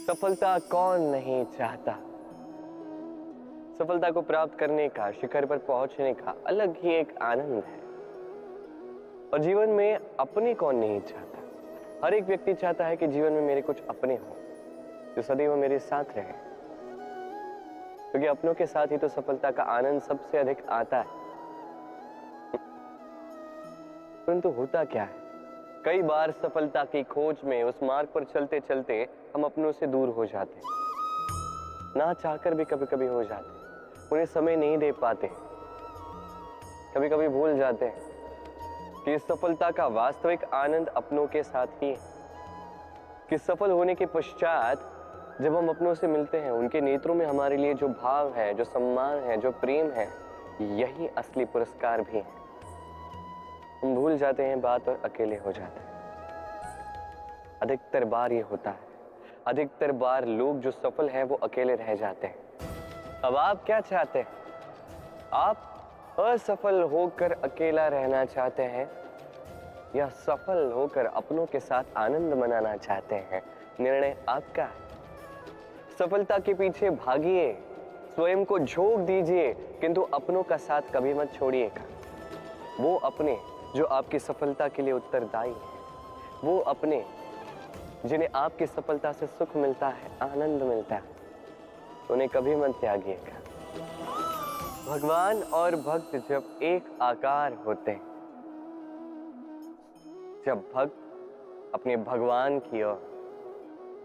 सफलता कौन नहीं चाहता। सफलता को प्राप्त करने का, शिखर पर पहुंचने का अलग ही एक आनंद है। और जीवन में अपने कौन नहीं चाहता। हर एक व्यक्ति चाहता है कि जीवन में मेरे कुछ अपने हों जो सदैव मेरे साथ रहे, क्योंकि अपनों के साथ ही तो सफलता का आनंद सबसे अधिक आता है। परंतु होता क्या है, कई बार सफलता की खोज में उस मार्ग पर चलते चलते हम अपनों से दूर हो जाते हैं, ना चाहकर भी कभी कभी हो जाते हैं। उन्हें समय नहीं दे पाते, कभी कभी भूल जाते हैं कि इस सफलता का वास्तविक आनंद अपनों के साथ ही है। कि सफल होने के पश्चात जब हम अपनों से मिलते हैं, उनके नेत्रों में हमारे लिए जो भाव है, जो सम्मान है, जो प्रेम है, यही असली पुरस्कार भी है। हम भूल जाते हैं बात और अकेले हो जाते हैं। अधिकतर बार ये होता है, अधिकतर बार लोग जो सफल हैं वो अकेले रह जाते हैं। अब आप क्या चाहते हैं? आप असफल होकर अकेला रहना चाहते हैं या सफल होकर अपनों के साथ आनंद मनाना चाहते हैं? निर्णय आपका है। सफलता के पीछे भागिए, स्वयं को झोंक दीजिए, किंतु अपनों का साथ कभी मत छोड़िएगा। वो अपने जो आपकी सफलता के लिए उत्तरदायी हैं, वो अपने जिन्हें आपकी सफलता से सुख मिलता है, आनंद मिलता है, उन्हें कभी मत त्यागिएगा। भगवान और भक्त जब एक आकार होते हैं, जब भक्त अपने भगवान की ओर,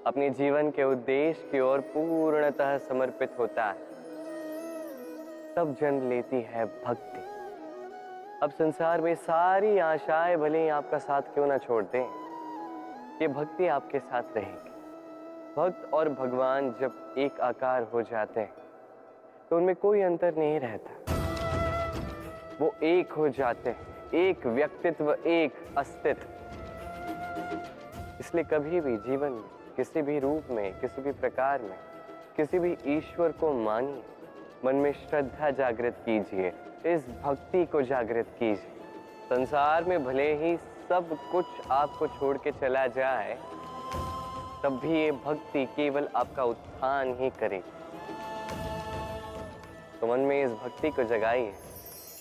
अपने जीवन के उद्देश्य की ओर पूर्णतः समर्पित होता है, तब जन्म लेती है भक्ति। अब संसार में सारी आशाएं भले ही आपका साथ क्यों ना छोड़ दें, ये भक्ति आपके साथ रहेगी। भक्त और भगवान जब एक आकार हो जाते हैं तो उनमें कोई अंतर नहीं रहता। वो एक हो जाते हैं, एक व्यक्तित्व, एक अस्तित्व। इसलिए कभी भी जीवन में, किसी भी रूप में, किसी भी प्रकार में, किसी भी ईश्वर को मानिए, मन में श्रद्धा जागृत कीजिए, इस भक्ति को जागृत कीजिए। संसार में भले ही सब कुछ आपको छोड़ के चला जाए, तब भी ये भक्ति केवल आपका उत्थान ही करेगी। तो मन में इस भक्ति को जगाइए।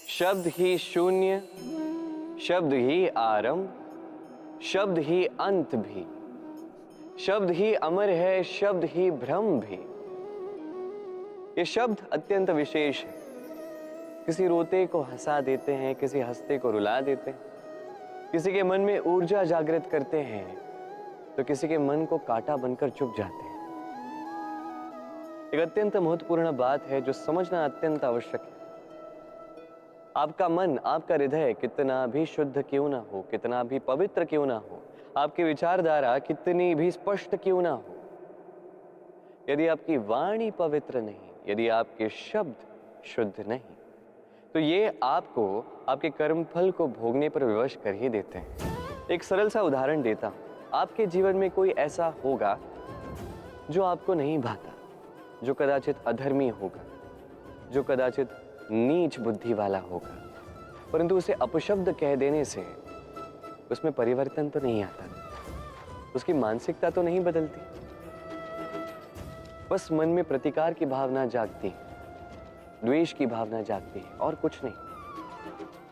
शब्द ही शून्य, शब्द ही आरंभ, शब्द ही अंत भी, शब्द ही अमर है, शब्द ही ब्रह्म भी। ये शब्द अत्यंत विशेष है। किसी रोते को हंसा देते हैं, किसी हंसते को रुला देते हैं, किसी के मन में ऊर्जा जागृत करते हैं, तो किसी के मन को कांटा बनकर चुभ जाते हैं। एक अत्यंत महत्वपूर्ण बात है जो समझना अत्यंत आवश्यक है। आपका मन, आपका हृदय कितना भी शुद्ध क्यों ना हो, कितना भी पवित्र क्यों ना हो, आपकी विचारधारा कितनी भी स्पष्ट क्यों ना हो, यदि आपकी वाणी पवित्र नहीं, यदि आपके शब्द शुद्ध नहीं, तो ये आपको आपके कर्मफल को भोगने पर विवश कर ही देते हैं। एक सरल सा उदाहरण देता हूं। आपके जीवन में कोई ऐसा होगा जो आपको नहीं भाता, जो कदाचित अधर्मी होगा, जो कदाचित नीच बुद्धि वाला होगा, परंतु उसे अपशब्द कह देने से उसमें परिवर्तन तो नहीं आता, उसकी मानसिकता तो नहीं बदलती, बस मन में प्रतिकार की भावना जागती है, द्वेष की भावना जागती है, और कुछ नहीं।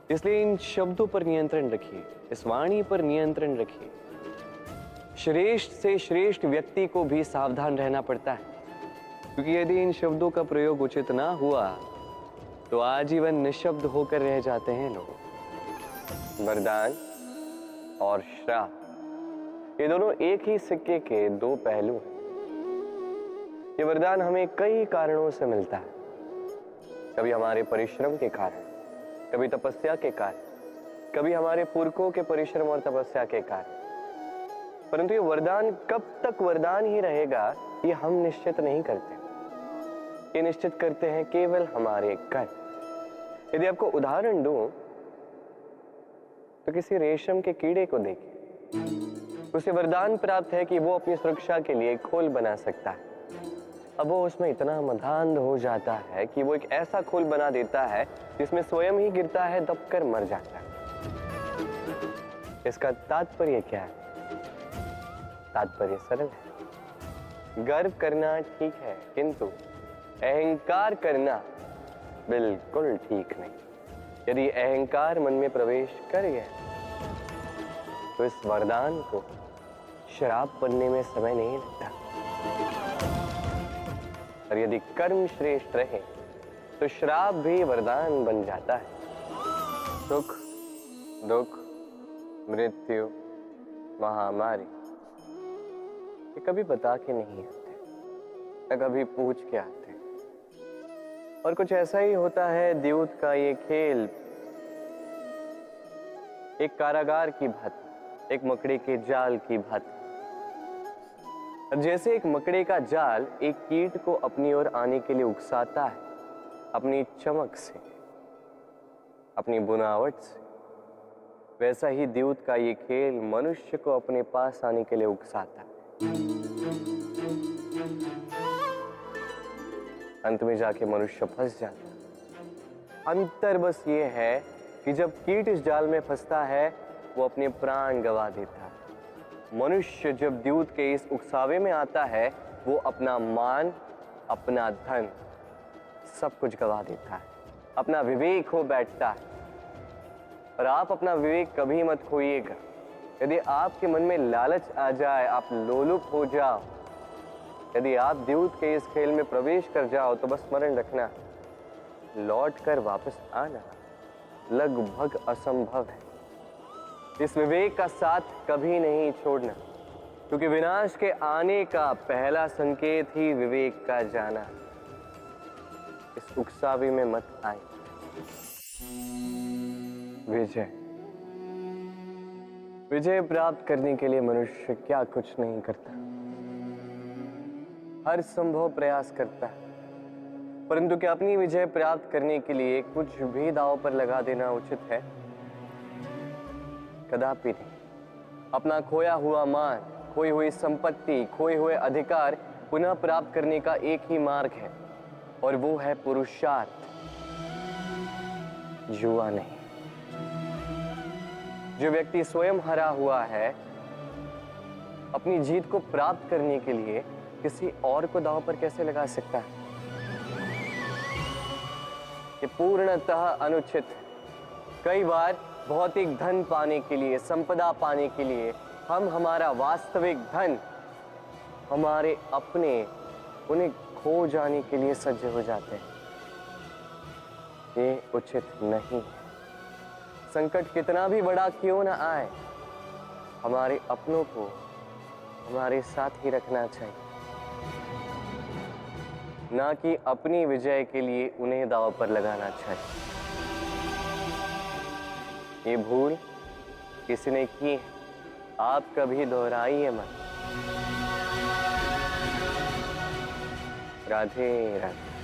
इसलिए इन शब्दों पर नियंत्रण रखिए, इस वाणी पर नियंत्रण रखिए। श्रेष्ठ से श्रेष्ठ व्यक्ति को भी सावधान रहना पड़ता है, क्योंकि यदि इन शब्दों का प्रयोग उचित ना हुआ तो आजीवन निशब्द होकर रह जाते हैं लोग। वरदान और श्राप, ये दोनों एक ही सिक्के के दो पहलू हैं। ये वरदान हमें कई कारणों से मिलता है। कभी हमारे परिश्रम के कारण, कभी तपस्या के कारण, कभी हमारे पुरखों के परिश्रम और तपस्या के कारण। परंतु ये वरदान कब तक वरदान ही रहेगा, ये हम निश्चित नहीं करते। ये निश्चित करते हैं केवल हमारे कर्म। यदि आपको उदाहरण दूं तो किसी रेशम के कीड़े को देखिए। उसे वरदान प्राप्त है कि वो अपनी सुरक्षा के लिए खोल बना सकता है। अब वो उसमें इतना मदान्ध हो जाता है कि वो एक ऐसा खोल बना देता है जिसमें स्वयं ही गिरता है, दबकर मर जाता है। इसका तात्पर्य क्या है? तात्पर्य सरल है। गर्व करना ठीक है, किंतु अहंकार करना बिल्कुल ठीक नहीं। यदि अहंकार मन में प्रवेश कर गया तो इस वरदान को श्राप बनने में समय नहीं लगता। और यदि कर्म श्रेष्ठ रहे तो श्राप भी वरदान बन जाता है। सुख, दुख, मृत्यु, महामारी ये कभी बता के नहीं आते, न कभी पूछ के आते। और कुछ ऐसा ही होता है द्यूत का ये खेल, एक कारागार की भांति, एक मकड़े के जाल की भांति। जैसे एक मकड़े का जाल एक कीट को अपनी ओर आने के लिए उकसाता है अपनी चमक से, अपनी बुनावट से, वैसा ही द्यूत का ये खेल मनुष्य को अपने पास आने के लिए उकसाता है। अंत में जाके मनुष्य फंस जाता है। अंतर बस ये है कि जब कीट इस जाल में फंसता है वो अपने प्राण गंवा देता है। मनुष्य जब द्यूत के इस उकसावे में आता है वो अपना मान, अपना धन, सब कुछ गंवा देता है, अपना विवेक खो बैठता है। और आप अपना विवेक कभी मत खोइएगा। यदि आपके मन में लालच आ जाए, आप लोलुप हो जाओ, यदि आप द्यूत के इस खेल में प्रवेश कर जाओ तो बस स्मरण रखना, लौट कर वापस आना लगभग असंभव है। इस विवेक का साथ कभी नहीं छोड़ना, क्योंकि विनाश के आने का पहला संकेत ही विवेक का जाना। इस उकसावे में मत आए। विजय, विजय प्राप्त करने के लिए मनुष्य क्या कुछ नहीं करता, हर संभव प्रयास करता है, परंतु क्या अपनी विजय प्राप्त करने के लिए कुछ भी दांव पर लगा देना उचित है? कदापि नहीं। अपना खोया हुआ मान, खोई हुई संपत्ति, खोए हुए अधिकार पुनः प्राप्त करने का एक ही मार्ग है, और वो है पुरुषार्थ, जुआ नहीं। जो व्यक्ति स्वयं हरा हुआ है, अपनी जीत को प्राप्त करने के लिए किसी और को दांव पर कैसे लगा सकता है? ये पूर्णतः अनुचित है। कई बार भौतिक धन पाने के लिए, संपदा पाने के लिए हम हमारा वास्तविक धन, हमारे अपने, उन्हें खो जाने के लिए सज्ज हो जाते हैं। ये उचित नहीं है। संकट कितना भी बड़ा क्यों ना आए, हमारे अपनों को हमारे साथ ही रखना चाहिए, ना कि अपनी विजय के लिए उन्हें दांव पर लगाना चाहिए। ये भूल किसी ने की है, आप कभी दोहराइए मत। राधे राधे।